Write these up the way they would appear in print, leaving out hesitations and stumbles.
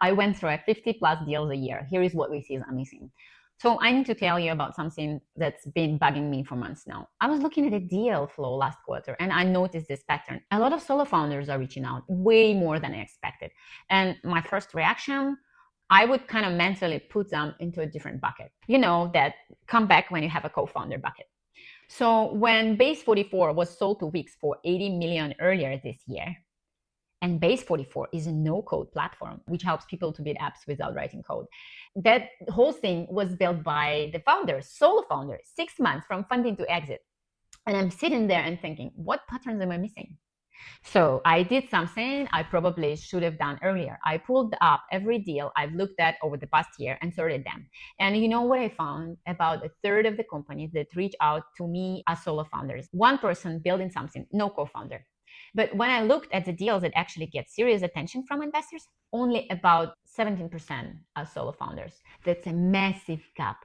I went through a 50 plus deals a year. Here is what we see is amazing. So I need to tell you about something that's been bugging me for months now. I was looking at a deal flow last quarter and I noticed this pattern. A lot of solo founders are reaching out way more than I expected. And my first reaction, I would kind of mentally put them into a different bucket. You know, that come back when you have a co-founder bucket. So when Base 44 was sold to Wix for 80 million earlier this year, and Base 44 is a no-code platform, which helps people to build apps without writing code. That whole thing was built by the founders, solo founders, 6 months from funding to exit. And I'm sitting there and thinking, what patterns am I missing? So I did something I probably should have done earlier. I pulled up every deal I've looked at over the past year and sorted them. And you know what I found? About a third of the companies that reach out to me as solo founders. One person building something, no co-founder. But when I looked at the deals that actually get serious attention from investors, only about 17% are solo founders. That's a massive gap.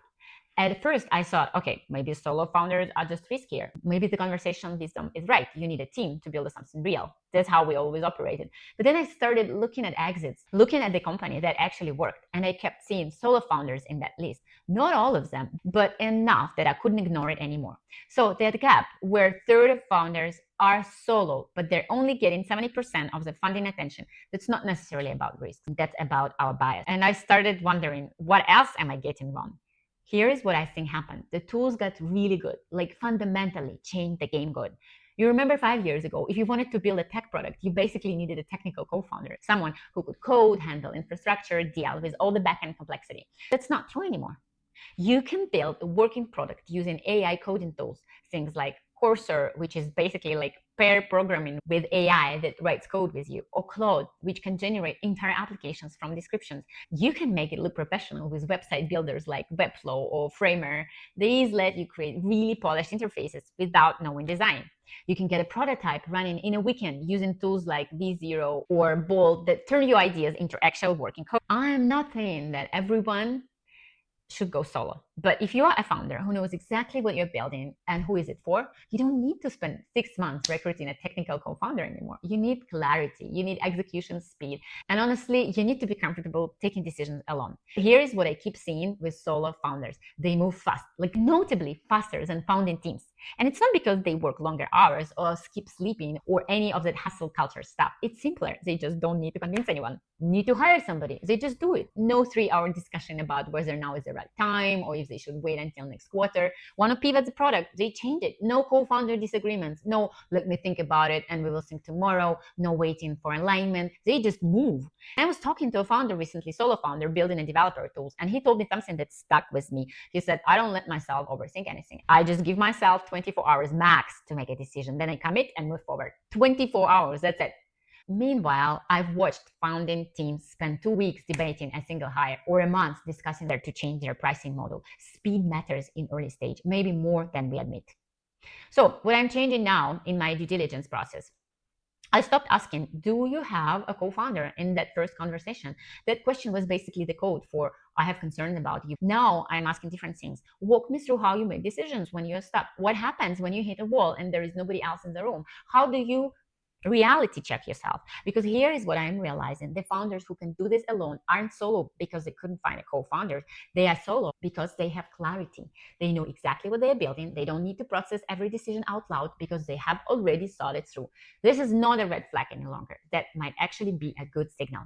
At first, I thought, okay, maybe solo founders are just riskier. Maybe the conversation wisdom is right. You need a team to build something real. That's how we always operated. But then I started looking at exits, looking at the company that actually worked. And I kept seeing solo founders in that list. Not all of them, but enough that I couldn't ignore it anymore. So that gap where a third of founders are solo, but they're only getting 70% of the funding attention, that's not necessarily about risk. That's about our bias. And I started wondering, what else am I getting wrong? Here is what I think happened. The tools got really good, like fundamentally changed the game good. You remember 5 years ago, if you wanted to build a tech product, you basically needed a technical co-founder, someone who could code, handle infrastructure, deal with all the backend complexity. That's not true anymore. You can build a working product using AI coding tools, things like Cursor, which is basically like pair programming with AI that writes code with you, or Claude, which can generate entire applications from descriptions. You can make it look professional with website builders like Webflow or Framer. These let you create really polished interfaces without knowing design. You can get a prototype running in a weekend using tools like V0 or Bolt that turn your ideas into actual working code. I'm not saying that everyone should go solo. But if you are a founder who knows exactly what you're building and who is it for, you don't need to spend 6 months recruiting a technical co-founder anymore. You need clarity, you need execution speed, and honestly, you need to be comfortable taking decisions alone. Here is what I keep seeing with solo founders. They move fast, like notably faster than founding teams. And it's not because they work longer hours or skip sleeping or any of that hustle culture stuff. It's simpler. They just don't need to convince anyone. Need to hire somebody. They just do it. No 3-hour discussion about whether now is the right time or if they should wait until next quarter. Want to pivot the product? They change it. No co-founder disagreements. No, let me think about it and we will think tomorrow. No waiting for alignment. They just move. I was talking to a founder recently, solo founder, building a developer tools, and he told me something that stuck with me. He said, I don't let myself overthink anything. I just give myself 24 hours max to make a decision. Then I commit and move forward. 24 hours, that's it. Meanwhile, I've watched founding teams spend 2 weeks debating a single hire or a month discussing whether to change their pricing model. Speed matters in early stage, maybe more than we admit. So what I'm changing now in my due diligence process, I stopped asking, do you have a co-founder in that first conversation? That question was basically the code for, I have concerns about you. Now I'm asking different things. Walk me through how you make decisions when you're stuck. What happens when you hit a wall and there is nobody else in the room? How do you reality check yourself? Because here is what I'm realizing. The founders who can do this alone aren't solo because they couldn't find a co-founder. They are solo because they have clarity. They know exactly what they're building. They don't need to process every decision out loud because they have already thought it through. This is not a red flag any longer. That might actually be a good signal.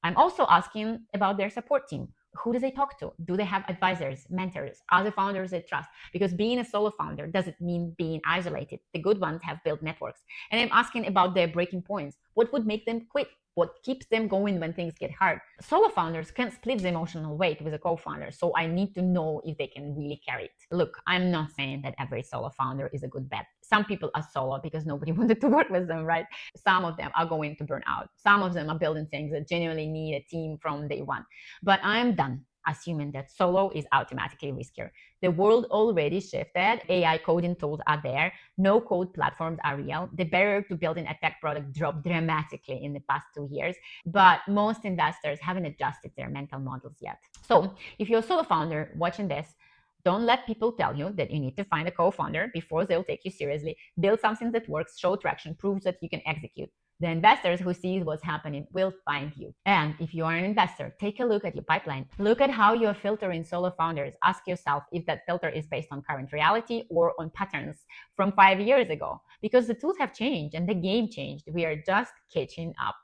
I'm also asking about their support team. Who do they talk to? Do they have advisors, mentors, other founders they trust? Because being a solo founder doesn't mean being isolated. The good ones have built networks. And I'm asking about their breaking points. What would make them quit? What keeps them going when things get hard? Solo founders can't split the emotional weight with a co-founder, so I need to know if they can really carry it. Look, I'm not saying that every solo founder is a good bet. Some people are solo because nobody wanted to work with them, right? Some of them are going to burn out. Some of them are building things that genuinely need a team from day one. But I'm done assuming that solo is automatically riskier. The world already shifted. AI coding tools are there. No code platforms are real. The barrier to building a tech product dropped dramatically in the past 2 years, but most investors haven't adjusted their mental models yet. So if you're a solo founder watching this, don't let people tell you that you need to find a co-founder before they'll take you seriously. Build something that works, show traction, proves that you can execute. The investors who see what's happening will find you. And if you are an investor, take a look at your pipeline. Look at how you're filtering solo founders. Ask yourself if that filter is based on current reality or on patterns from 5 years ago. Because the tools have changed and the game changed. We are just catching up.